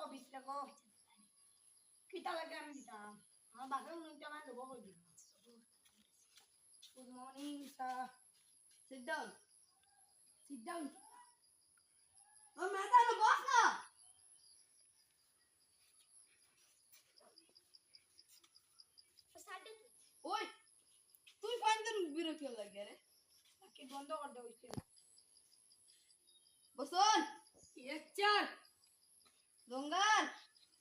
কো বিছরা কো কিতা লাগে আমি দিতাম আমার বাসন নুনটা আমার দেবো কই দিন good morning sir Sit down. Sit down Oh, madam, boss na. Oi, তুই ফাইন্ডার বিরক্ত লাগে রে। কি বন্ধ করে দাও হইছে বসন, লেকচার দঙ্গাল,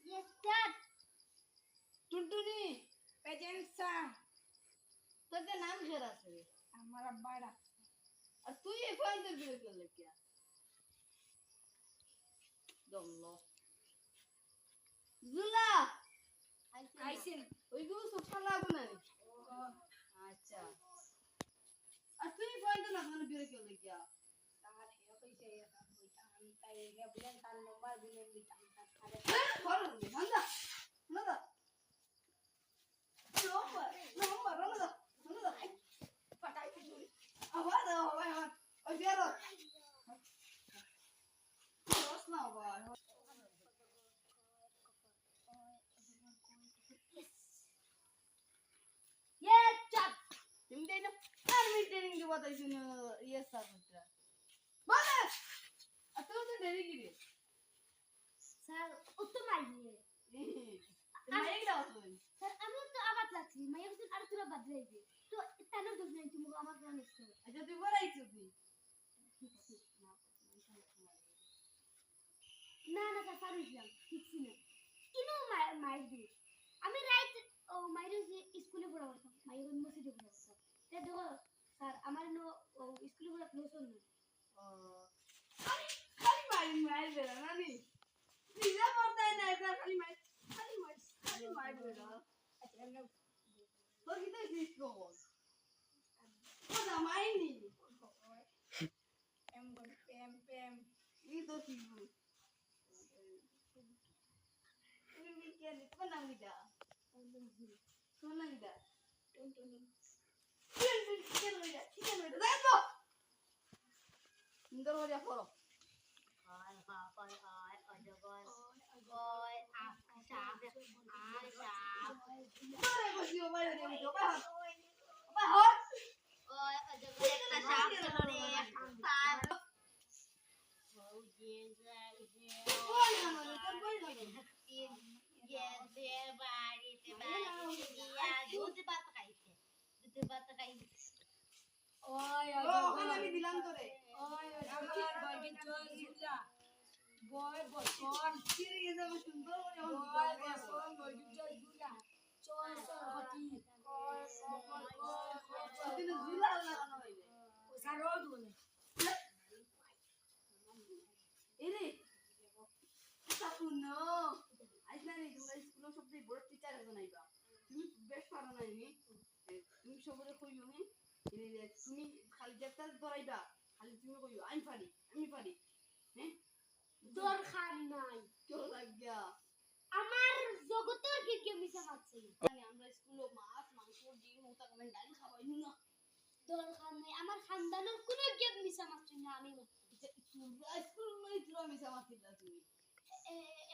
লেকচার টুনটুনি, প্রেজেন্ট স্যার তোদের নাম ঘের আছে রে। আমার আব্বারা আর তুই এই ফাইন্ডার বিরক্ত লাগে। দল্লো। জুলা, আইছেন ওইগুলো সব লাগবো না রে। আচ্ছা। আর তুই ফাইন্ডার না মানে বিরক্ত লাগে। স্যার হে কইছে আমি তাই রে বলেন তার নাম্বার দিলেন দিতাম আরে ধর রে, নান্দা, নান্দা। নম্বর, নান্দা, নান্দা। পাটাই দিছি আবার ওই বেরো। রস না আবার। লেকচার তুমি তাই না আর মিটিং দিব তাই শুনে ইয়ে সাবটা বলে আর তুই তো দেরি কি রে স্যার উত্তর মাইয়ে মাইক দাও তুই স্যার আমি তো আবার লাগছি মাইয়া বলছেন আর তোরা বাদ যাইবে তো তানো দোষ নাই তুমি আমার প্ল্যান আছে আচ্ছা তুই বলাইছিস তুই না না স্যার স্যার ইসলাম ঠিক ছিল কিনো মাইর দি আমি রাইট ও মাইর স্কুলে পড়া করতাম মাইর মসজিদে পড়া করতাম তে দেখো স্যার আমার নো স্কুলে পড়া ক্লোজ হল ও খালি মাইর বেরা না নি নিজে পড়তাই না এটা খালি মাইর বেরা আচ্ছা আমরা তোর কি তো জিনিস কো ও না মাইনি am go M M E তো কি তুমি কি কে তোমার নাম লিখা তোমার নাম লিখা টুনটুনি সুন্দর করে পড়ো আয় বাবাই আয় অজগর গয় সাপ আয় সাপ আরে বসিও বাইরে দেবো তো বাহর ওই অজগর একটা সাপ ছিল রে সাপ ওই যে ওই না তোর কই লাগে গেছে বাড়িতে গিয়া দুধ ভাত খাইছে ওই ও ওখানে আমি দিলাম তোরে ওই অজগর বড়ি চল জিলা বয় বসন কি গেছে আমি সুন্দর করে বয় বসন বড়ি চল জিলা চল সরবতি কয় সফল কয় দিন জুলা লাগানো হইবে ও সারোদ বলে এরে সাপুনো আইনা রে তোমরা স্কুলে সবচেয়ে বড় টিচার হবে নাইবা তুমি বেশ পারো নাই নি তুমি সবরে কইও নি তুমি খালি যেটা ধরাইবা খালি তুমি কইও আমি পারি হ্যাঁ দরকার নাই কেউ লাগিয়া আমার জগতের কি কি মিশা পাচ্ছে আমরা স্কুলে মাছ মাংস ডিম ওটা কমেন্ট ডাল খাওয়াই না দরকার নাই আমার খানদানের কোনো গেম মিশা পাচ্ছে না আমি স্কুল মানে তুই মিশা মাছ দিলা তুমি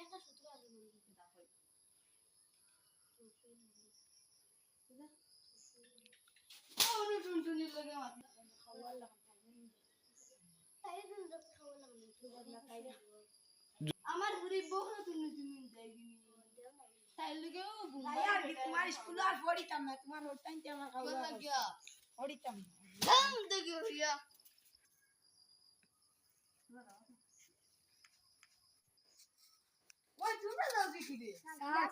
একটা সূত্র আছে মনে এটা কই ওরে টুনটুনি লাগে মাছ খাওয়া লাগে তাই দিন যত খাওয়া লাগে তো বদলা খাইলে আমার ঘুরি বহু তুমি যাইবি তাই লাগেও আর তোমার স্কুল আর পড়িতাম না তোমার ওটাইতে আমার খাওয়া লাগিয়া পড়িতাম দাম দেখিও রিয়া ওই তুমি যাও কি রে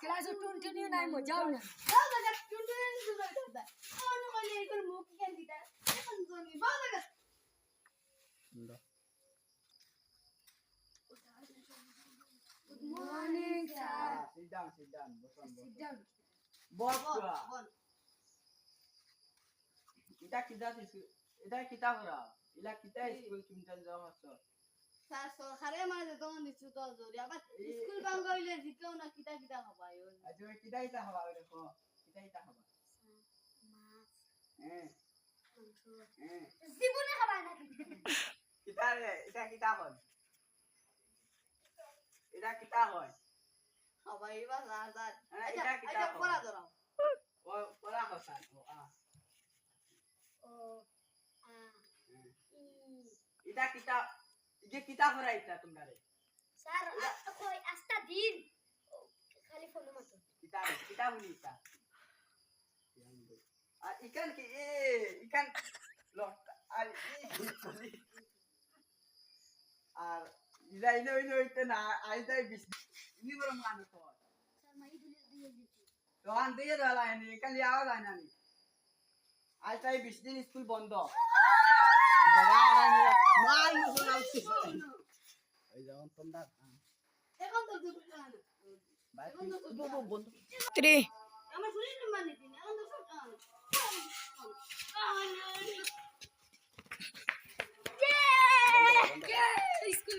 ক্লাস টুনটুনি নাই মজাও না যাও না টুনটুনি শুনো দাদা কোন কইলে কোন মুখ কেন দিতা এখন জনি বাবা না good morning sir Sit down. Sit down Boss, বল এটা কিতা করা? ইলা কিতা স্কুল চুমটান যাওয়া আছে? স্যার সরকারে মানে তো নিচু তো জরি আবার স্কুল বাং কইলে জিকেও না কিতা হবাই আজ কিতা ইতা হবা দেখো। কিতা ইতা হবা? মাছ হ্যাঁ, মাংস হ্যাঁ। জীবনে খাবার না কিতা রে? এটা কিতা হয়? এটা কিতা হয়? সবাই এবার স্যার হ্যাঁ, আচ্ছা এটা কিতা আচ্ছা করা? পড়া ধরাও ও পড়া কথা ও আ ও আ ই এটা কিতা যে কিতা করা এটা তোমরা রে স্যার কই আস্তা দিন ও, খালি ফোন মতো কিতা কিতা বলি এটা আর ইকান কি এ ইকান লট আর আর ইলাইনো ইনো ইতে না আইতাই বিশ ইনি বড় মানুষ তো স্যার মাই দিয়ে দিচ্ছি রোহান দিয়ে দালা এনে ইকান লিয়াও যায় না নি আইতাই 20 দিন স্কুল বন্ধ বাবা মাল মুসল আউছি ওই যখন তোমরা এখন তো দুটো না ভাই এখন তো বন্ধ আমার শরীর মানে দিন এখন তো সব স্কুল